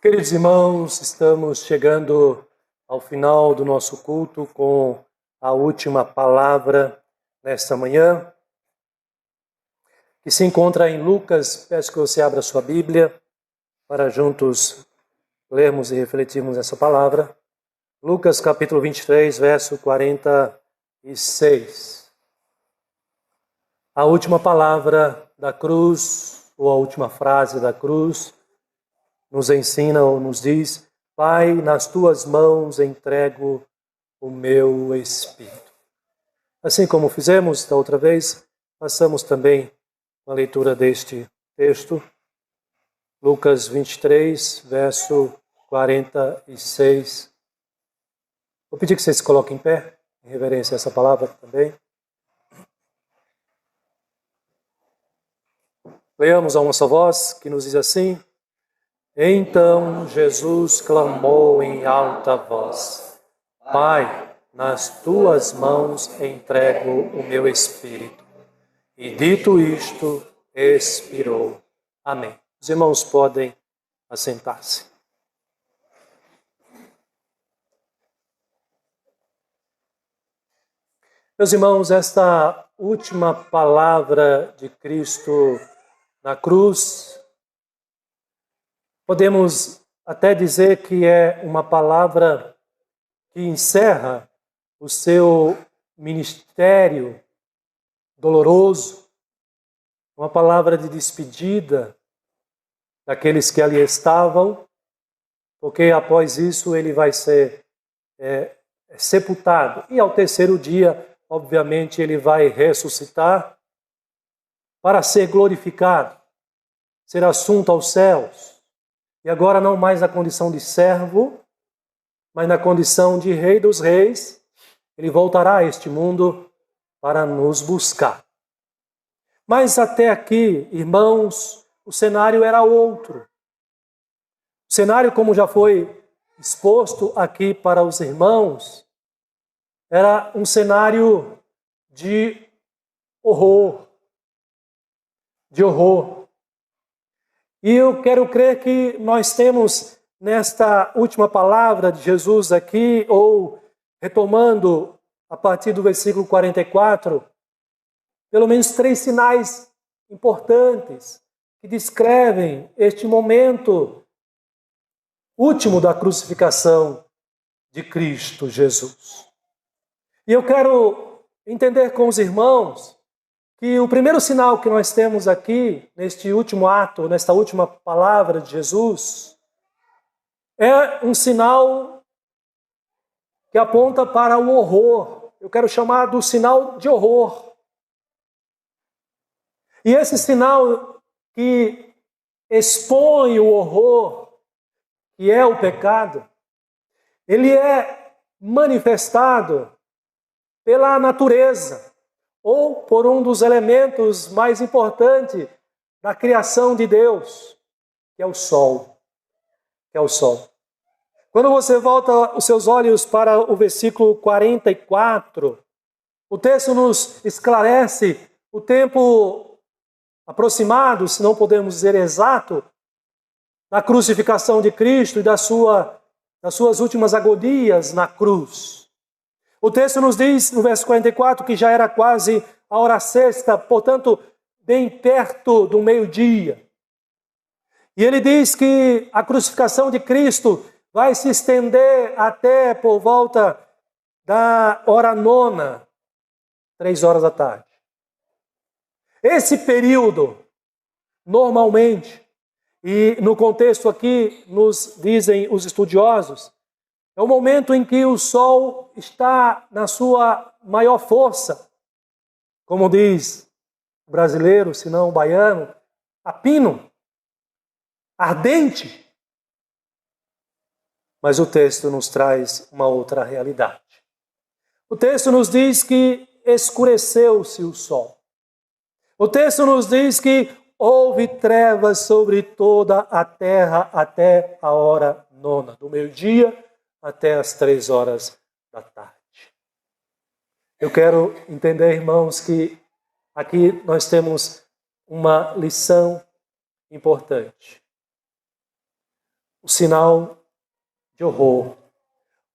Queridos irmãos, estamos chegando ao final do nosso culto com a última palavra nesta manhã, que se encontra em Lucas. Peço que você abra sua Bíblia para juntos lermos e refletirmos essa palavra. Lucas capítulo 23, verso 46. A última palavra da cruz, ou a última frase da cruz, nos ensina ou nos diz: Pai, nas tuas mãos entrego o meu espírito. Assim como fizemos da outra vez, passamos também a leitura deste texto, Lucas 23, verso 46. Vou pedir que vocês se coloquem em pé, em reverência a essa palavra também. Leamos a uma só voz, que nos diz assim: Então Jesus clamou em alta voz: Pai, nas tuas mãos entrego o meu espírito. E dito isto, expirou. Amém. Os irmãos podem assentar-se. Meus irmãos, esta última palavra de Cristo na cruz, podemos até dizer que é uma palavra que encerra o seu ministério doloroso, uma palavra de despedida daqueles que ali estavam, porque após isso ele vai ser sepultado. E ao terceiro dia, obviamente, ele vai ressuscitar para ser glorificado, ser assunto aos céus. E agora não mais na condição de servo, mas na condição de Rei dos Reis. Ele voltará a este mundo para nos buscar. Mas até aqui, irmãos, o cenário era outro. O cenário, como já foi exposto aqui para os irmãos, era um cenário de horror. De horror. E eu quero crer que nós temos nesta última palavra de Jesus aqui, ou retomando a partir do versículo 44, pelo menos 3 sinais importantes que descrevem este momento último da crucificação de Cristo Jesus. E eu quero entender com os irmãos que o primeiro sinal que nós temos aqui, neste último ato, nesta última palavra de Jesus, é um sinal que aponta para o horror. Eu quero chamar do sinal de horror. E esse sinal que expõe o horror, que é o pecado, ele é manifestado pela natureza, ou por um dos elementos mais importantes da criação de Deus, que é o sol. Quando você volta os seus olhos para o versículo 44, o texto nos esclarece o tempo aproximado, se não podemos dizer exato, da crucificação de Cristo e das suas últimas agonias na cruz. O texto nos diz, no verso 44, que já era quase a hora sexta, portanto, bem perto do meio-dia. E ele diz que a crucificação de Cristo vai se estender até por volta da hora 9, 3 horas da tarde. Esse período, normalmente, e no contexto aqui nos dizem os estudiosos, é o momento em que o sol está na sua maior força, como diz o brasileiro, se não o baiano, a pino, ardente. Mas o texto nos traz uma outra realidade. O texto nos diz que escureceu-se o sol. O texto nos diz que houve trevas sobre toda a terra até a hora 9, do meio-dia até as 3 horas da tarde. Eu quero entender, irmãos, que aqui nós temos uma lição importante. o sinal de horror.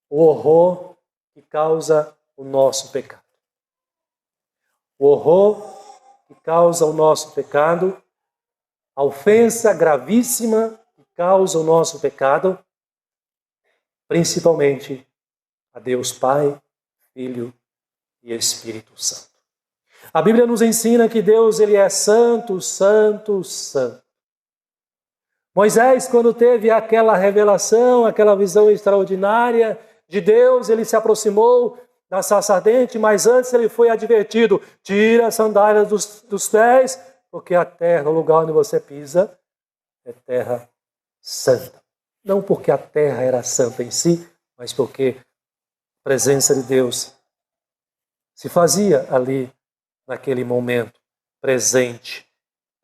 O horror que causa o nosso pecado. O horror que causa o nosso pecado, a ofensa gravíssima que causa o nosso pecado, principalmente a Deus Pai, Filho e Espírito Santo. A Bíblia nos ensina que Deus, ele é santo, santo, santo. Moisés, quando teve aquela revelação, aquela visão extraordinária de Deus, ele se aproximou da sarça ardente, mas antes ele foi advertido: tira as sandálias dos pés, porque a terra, o lugar onde você pisa, é terra santa. Não porque a terra era santa em si, mas porque a presença de Deus se fazia ali, naquele momento, presente.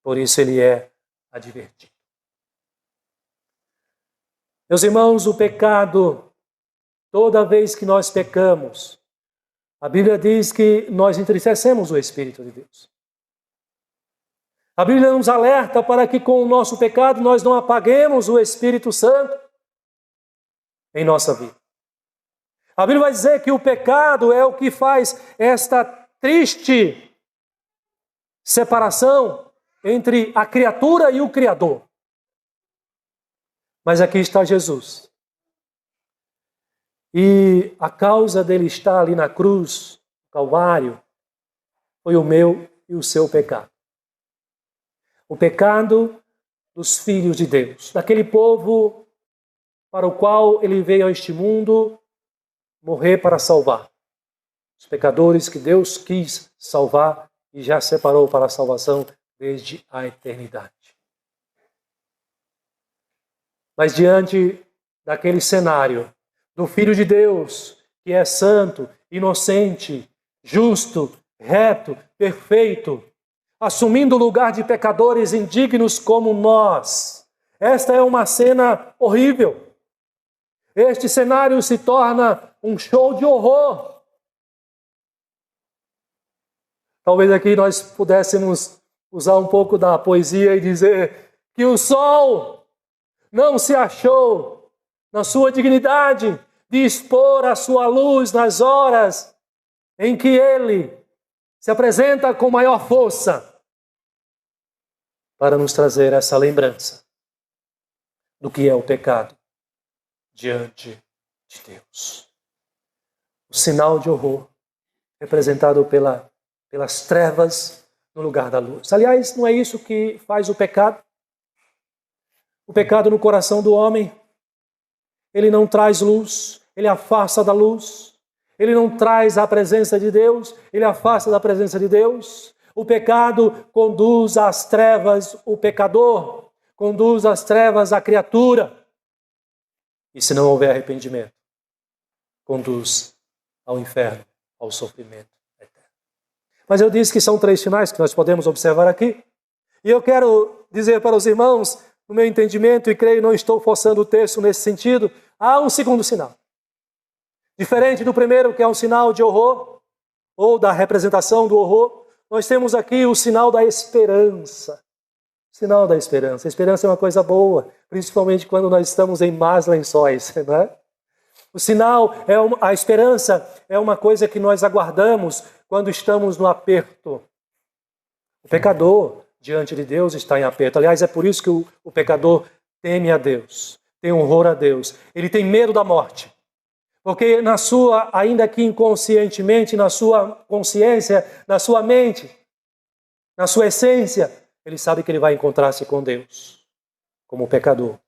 Por isso ele é advertido. Meus irmãos, o pecado, toda vez que nós pecamos, a Bíblia diz que nós entristecemos o Espírito de Deus. A Bíblia nos alerta para que com o nosso pecado nós não apaguemos o Espírito Santo em nossa vida. A Bíblia vai dizer que o pecado é o que faz esta triste separação entre a criatura e o Criador. Mas aqui está Jesus. E a causa dele estar ali na cruz, Calvário, foi o meu e o seu pecado. O pecado dos filhos de Deus, daquele povo para o qual ele veio a este mundo morrer para salvar. Os pecadores que Deus quis salvar e já separou para a salvação desde a eternidade. Mas diante daquele cenário do Filho de Deus, que é santo, inocente, justo, reto, perfeito, assumindo o lugar de pecadores indignos como nós. Esta é uma cena horrível. Este cenário se torna um show de horror. Talvez aqui nós pudéssemos usar um pouco da poesia e dizer que o sol não se achou na sua dignidade de expor a sua luz nas horas em que ele se apresenta com maior força para nos trazer essa lembrança do que é o pecado diante de Deus. O sinal de horror representado pelas trevas no lugar da luz. Aliás, não é isso que faz o pecado? O pecado no coração do homem, ele não traz luz, ele afasta da luz. Ele não traz a presença de Deus, ele afasta da presença de Deus. O pecado conduz às trevas o pecador, conduz às trevas a criatura. E se não houver arrependimento, conduz ao inferno, ao sofrimento eterno. Mas eu disse que são 3 sinais que nós podemos observar aqui. E eu quero dizer para os irmãos, no meu entendimento, e creio não estou forçando o texto nesse sentido, há um segundo sinal. Diferente do primeiro, que é um sinal de horror, ou da representação do horror, nós temos aqui o sinal da esperança. O sinal da esperança. A esperança é uma coisa boa, principalmente quando nós estamos em más lençóis, não é? O sinal, a esperança é uma coisa que nós aguardamos quando estamos no aperto. O pecador, diante de Deus, está em aperto. Aliás, é por isso que o pecador teme a Deus, tem horror a Deus. Ele tem medo da morte. Porque ainda que inconscientemente, na sua consciência, na sua mente, na sua essência, ele sabe que ele vai encontrar-se com Deus, como pecador,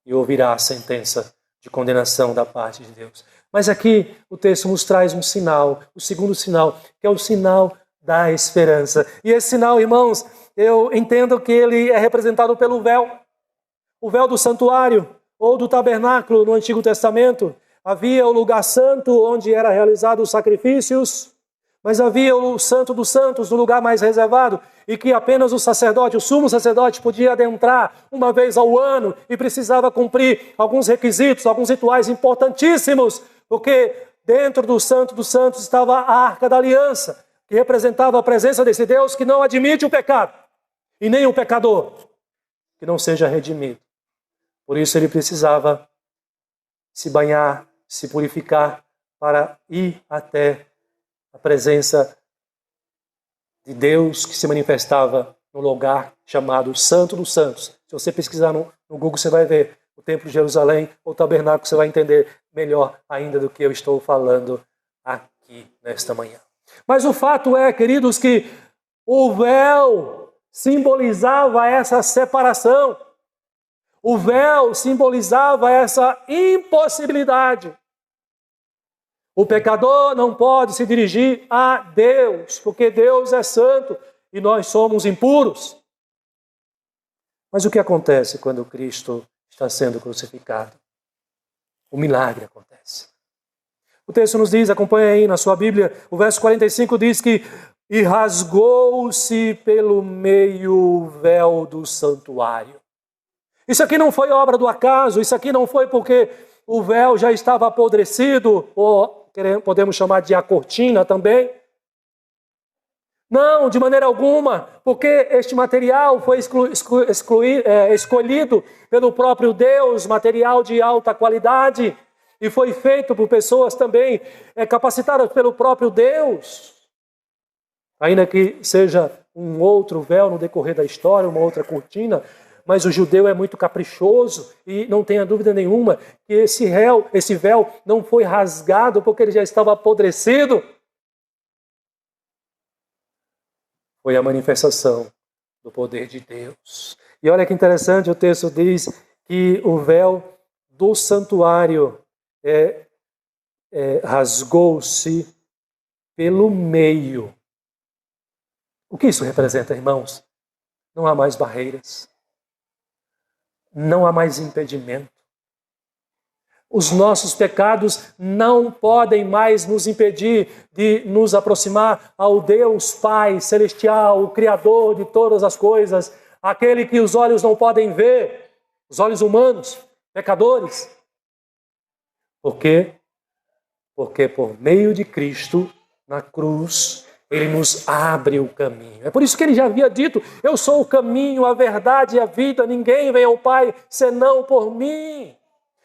e ouvirá a sentença de condenação da parte de Deus. Mas aqui o texto nos traz um sinal, o segundo sinal, que é o sinal da esperança. E esse sinal, irmãos, eu entendo que ele é representado pelo véu. O véu do santuário, ou do tabernáculo no Antigo Testamento. Havia o lugar santo, onde era realizado os sacrifícios, mas havia o Santo dos Santos, o lugar mais reservado, e que apenas o sacerdote, o sumo sacerdote, podia adentrar uma vez ao ano e precisava cumprir alguns requisitos, alguns rituais importantíssimos, porque dentro do Santo dos Santos estava a Arca da Aliança, que representava a presença desse Deus que não admite o pecado, e nem o pecador que não seja redimido. Por isso ele precisava se banhar, se purificar para ir até a presença de Deus que se manifestava no lugar chamado Santo dos Santos. Se você pesquisar no Google, você vai ver o Templo de Jerusalém, o tabernáculo, você vai entender melhor ainda do que eu estou falando aqui nesta manhã. Mas o fato é, queridos, que o véu simbolizava essa separação. O véu simbolizava essa impossibilidade. O pecador não pode se dirigir a Deus, porque Deus é santo e nós somos impuros. Mas o que acontece quando Cristo está sendo crucificado? O milagre acontece. O texto nos diz, acompanha aí na sua Bíblia, o verso 45 diz que e rasgou-se pelo meio o véu do santuário. Isso aqui não foi obra do acaso, isso aqui não foi porque o véu já estava apodrecido, ou podemos chamar de a cortina também. Não, de maneira alguma, porque este material foi escolhido pelo próprio Deus, material de alta qualidade, e foi feito por pessoas também capacitadas pelo próprio Deus. Ainda que seja um outro véu no decorrer da história, uma outra cortina, mas o judeu é muito caprichoso e não tenha dúvida nenhuma que esse véu não foi rasgado porque ele já estava apodrecido. Foi a manifestação do poder de Deus. E olha que interessante, o texto diz que o véu do santuário rasgou-se pelo meio. O que isso representa, irmãos? Não há mais barreiras. Não há mais impedimento. Os nossos pecados não podem mais nos impedir de nos aproximar ao Deus Pai Celestial, o Criador de todas as coisas, aquele que os olhos não podem ver, os olhos humanos, pecadores. Por quê? Porque por meio de Cristo, na cruz, Ele nos abre o caminho. É por isso que Ele já havia dito, eu sou o caminho, a verdade e a vida, ninguém vem ao Pai senão por mim.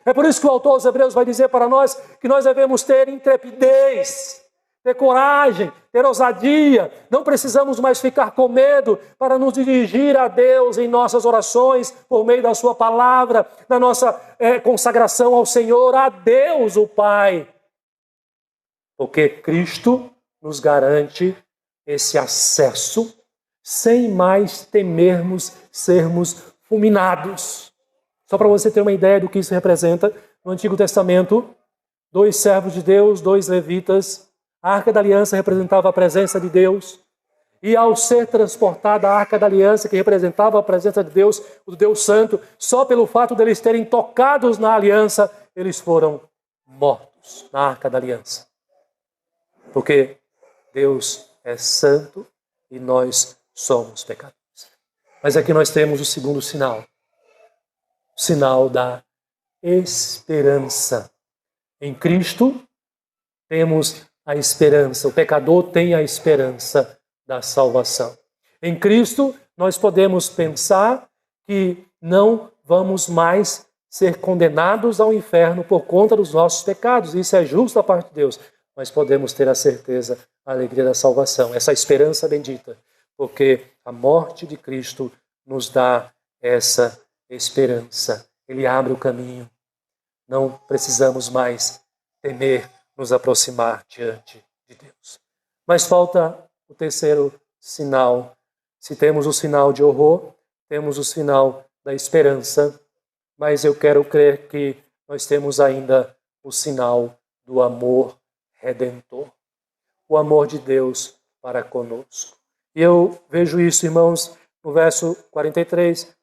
É por isso que o autor aos Hebreus vai dizer para nós que nós devemos ter intrepidez, ter coragem, ter ousadia. Não precisamos mais ficar com medo para nos dirigir a Deus em nossas orações, por meio da sua palavra, na nossa consagração ao Senhor, a Deus o Pai. Porque Cristo nos garante esse acesso sem mais temermos sermos fulminados. Só para você ter uma ideia do que isso representa, no Antigo Testamento, 2 servos de Deus, 2 levitas, a Arca da Aliança representava a presença de Deus, e ao ser transportada a Arca da Aliança, que representava a presença de Deus, o Deus Santo, só pelo fato deles terem tocados na aliança, eles foram mortos na Arca da Aliança. Porque Deus é santo e nós somos pecadores. Mas aqui nós temos o segundo sinal. O sinal da esperança. Em Cristo temos a esperança. O pecador tem a esperança da salvação. Em Cristo nós podemos pensar que não vamos mais ser condenados ao inferno por conta dos nossos pecados. Isso é justo da parte de Deus. Mas podemos ter a certeza, a alegria da salvação, essa esperança bendita, porque a morte de Cristo nos dá essa esperança. Ele abre o caminho. Não precisamos mais temer nos aproximar diante de Deus. Mas falta o terceiro sinal. Se temos o sinal de horror, temos o sinal da esperança, mas eu quero crer que nós temos ainda o sinal do amor redentor, o amor de Deus para conosco. E eu vejo isso, irmãos, no verso 43,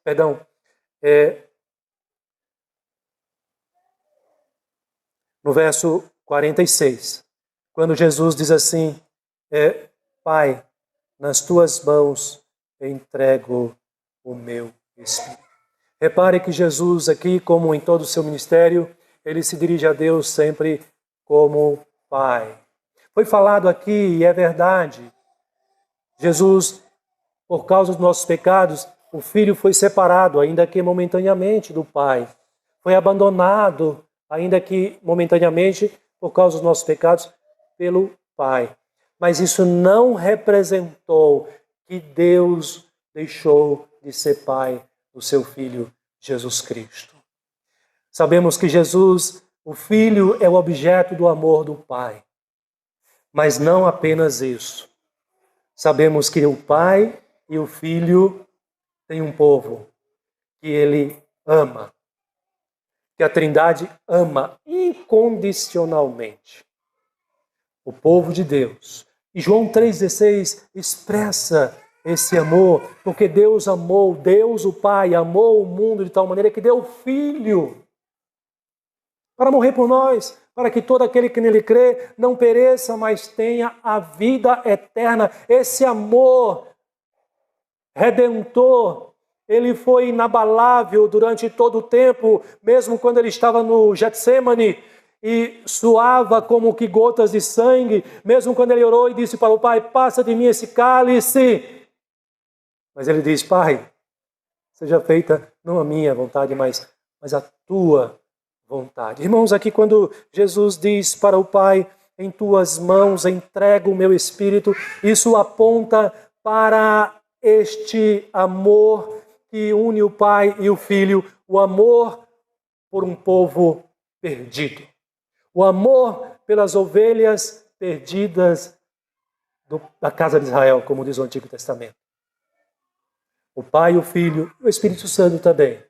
no verso 46, quando Jesus diz assim, Pai, nas tuas mãos entrego o meu espírito. Repare que Jesus aqui, como em todo o seu ministério, ele se dirige a Deus sempre como Pai. Foi falado aqui, e é verdade, Jesus, por causa dos nossos pecados, o Filho foi separado, ainda que momentaneamente, do Pai. foi abandonado, ainda que momentaneamente, por causa dos nossos pecados, pelo Pai. Mas isso não representou que Deus deixou de ser Pai do seu Filho Jesus Cristo. Sabemos que Jesus, o Filho, é o objeto do amor do Pai. Mas não apenas isso. Sabemos que o Pai e o Filho têm um povo que Ele ama. Que a Trindade ama incondicionalmente o povo de Deus. E João 3,16 expressa esse amor, porque Deus, o Pai, amou o mundo de tal maneira que deu o Filho para morrer por nós, para que todo aquele que nele crê não pereça, mas tenha a vida eterna. Esse amor redentor, ele foi inabalável durante todo o tempo, mesmo quando ele estava no Getsemane e suava como que gotas de sangue, mesmo quando ele orou e disse para o Pai, passa de mim esse cálice. Mas ele diz, Pai, seja feita não a minha vontade, mas a tua vontade. Irmãos, aqui quando Jesus diz para o Pai, em tuas mãos entrego o meu espírito, isso aponta para este amor que une o Pai e o Filho, o amor por um povo perdido, o amor pelas ovelhas perdidas da casa de Israel, como diz o Antigo Testamento. O Pai, o Filho e o Espírito Santo também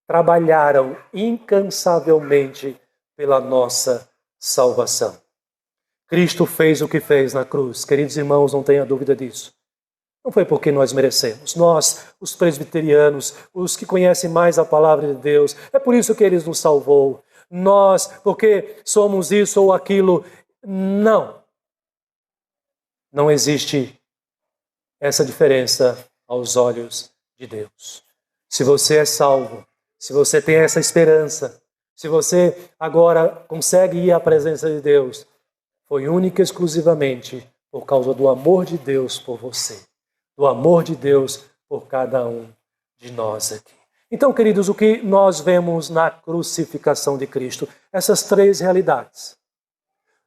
trabalharam incansavelmente pela nossa salvação. Cristo fez o que fez na cruz. Queridos irmãos, não tenha dúvida disso. Não foi porque nós merecemos. Nós, os presbiterianos, os que conhecem mais a palavra de Deus, é por isso que Ele nos salvou. Nós, porque somos isso ou aquilo. Não. Não existe essa diferença aos olhos de Deus. Se você é salvo, se você tem essa esperança, se você agora consegue ir à presença de Deus, foi única e exclusivamente por causa do amor de Deus por você, do amor de Deus por cada um de nós aqui. Então, queridos, o que nós vemos na crucificação de Cristo? Essas três realidades.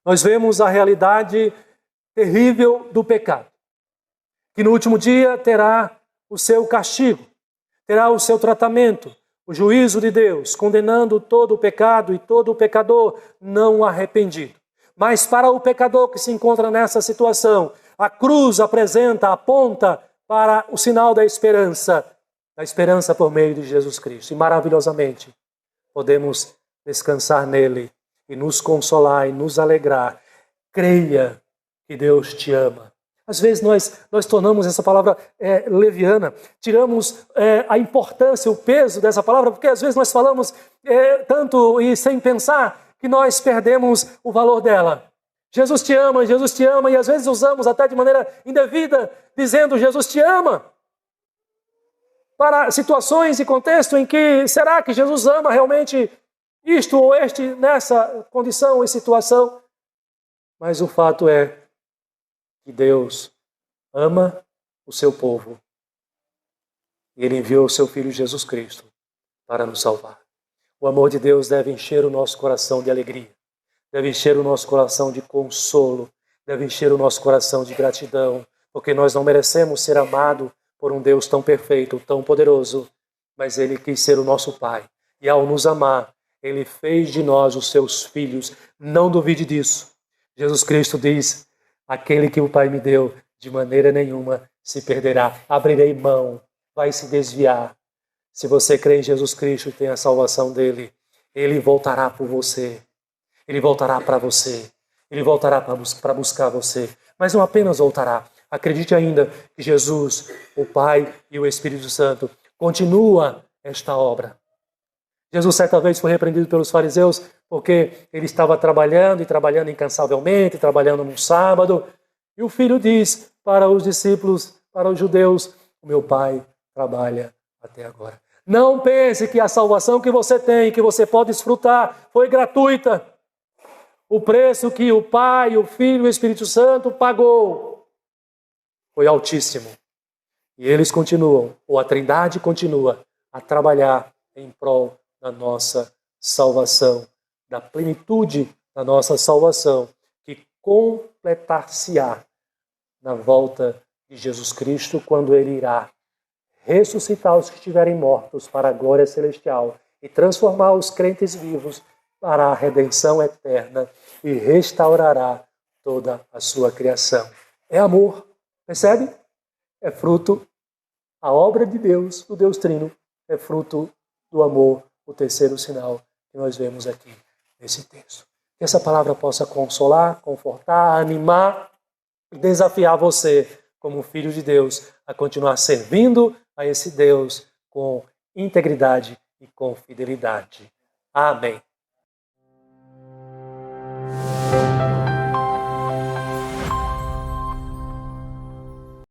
Nós vemos a realidade terrível do pecado, que no último dia terá o seu castigo, terá o seu tratamento, o juízo de Deus, condenando todo o pecado e todo o pecador não arrependido. Mas para o pecador que se encontra nessa situação, a cruz aponta para o sinal da esperança por meio de Jesus Cristo. E maravilhosamente podemos descansar nele e nos consolar e nos alegrar. Creia que Deus te ama. Às vezes nós tornamos essa palavra leviana, tiramos a importância, o peso dessa palavra, porque às vezes nós falamos tanto e sem pensar que nós perdemos o valor dela. Jesus te ama, e às vezes usamos até de maneira indevida, dizendo Jesus te ama, para situações e contexto em que, será que Jesus ama realmente isto ou este, nessa condição e situação? Mas o fato é que Deus ama o seu povo e Ele enviou o seu Filho Jesus Cristo para nos salvar. O amor de Deus deve encher o nosso coração de alegria, deve encher o nosso coração de consolo, deve encher o nosso coração de gratidão, porque nós não merecemos ser amados por um Deus tão perfeito, tão poderoso, mas Ele quis ser o nosso Pai. E ao nos amar, Ele fez de nós os seus filhos. Não duvide disso. Jesus Cristo diz, aquele que o Pai me deu, de maneira nenhuma se perderá. Abrirei mão, vai se desviar. Se você crê em Jesus Cristo e tem a salvação dele, Ele voltará por você. Ele voltará para você. Ele voltará para buscar você. Mas não apenas voltará. Acredite ainda que Jesus, o Pai e o Espírito Santo, continua esta obra. Jesus certa vez foi repreendido pelos fariseus porque ele estava trabalhando incansavelmente, trabalhando no sábado. E o Filho diz para os discípulos, para os judeus, o meu Pai trabalha até agora. Não pense que a salvação que você tem, que você pode desfrutar, foi gratuita. O preço que o Pai, o Filho e o Espírito Santo pagou foi altíssimo. E eles continuam, ou a Trindade continua, a trabalhar em prol da nossa salvação, da plenitude da nossa salvação, que completar-se-á na volta de Jesus Cristo, quando Ele irá ressuscitar os que estiverem mortos para a glória celestial e transformar os crentes vivos para a redenção eterna e restaurará toda a sua criação. É amor, percebe? É fruto, a obra de Deus, do Deus Trino, é fruto do amor, o terceiro sinal que nós vemos aqui nesse texto. Que essa palavra possa consolar, confortar, animar e desafiar você, como filho de Deus, a continuar servindo a esse Deus com integridade e com fidelidade. Amém.